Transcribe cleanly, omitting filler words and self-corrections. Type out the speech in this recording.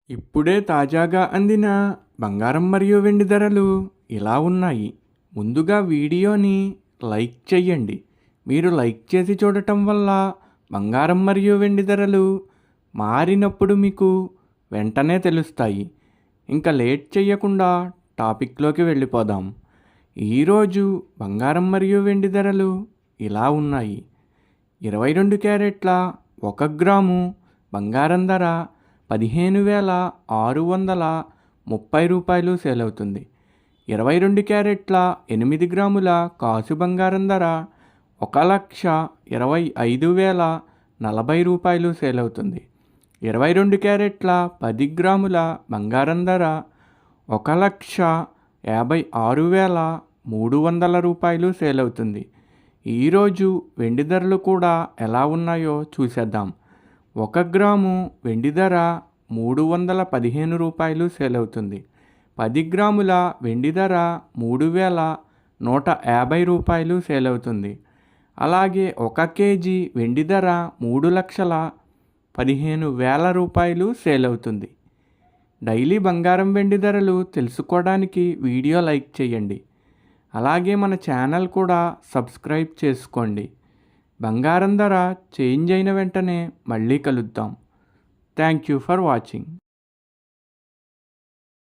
ఇప్పుడే తాజాగా అందిన బంగారం మరియు వెండి ధరలు ఇలా ఉన్నాయి. ముందుగా వీడియోని లైక్ చేయండి. మీరు లైక్ చేసి చూడటం వల్ల బంగారం మరియు వెండి ధరలు మారినప్పుడు మీకు వెంటనే తెలుస్తాయి. ఇంకా లేట్ చేయకుండా టాపిక్లోకి వెళ్ళిపోదాం. ఈరోజు బంగారం మరియు వెండి ధరలు ఇలా ఉన్నాయి. 22 క్యారెట్ల 1 గ్రాము బంగారం ధర 15,630 రూపాయలు సేల్ అవుతుంది. 22 క్యారెట్ల 8 గ్రాముల కాసు బంగారం ధర 1,25,040 రూపాయలు సేల్ అవుతుంది. 22 క్యారెట్ల 10 గ్రాముల బంగారం ధర 1,56,300 రూపాయలు సేల్ అవుతుంది. ఈరోజు వెండి ధరలు కూడా ఎలా ఉన్నాయో చూసేద్దాం. 1 గ్రాము వెండి ధర 315 రూపాయలు సేల్ అవుతుంది. 10 గ్రాముల వెండి ధర 3,150 రూపాయలు సేల్ అవుతుంది. అలాగే 1 కేజీ వెండి ధర 3,15,000 రూపాయలు సేల్ అవుతుంది. డైలీ బంగారం వెండి ధరలు తెలుసుకోవడానికి వీడియో లైక్ చేయండి. అలాగే మన ఛానల్ కూడా సబ్స్క్రైబ్ చేసుకోండి. బంగారం ధర చేంజ్ అయిన వెంటనే మళ్ళీ కలుద్దాం. Thank you for watching.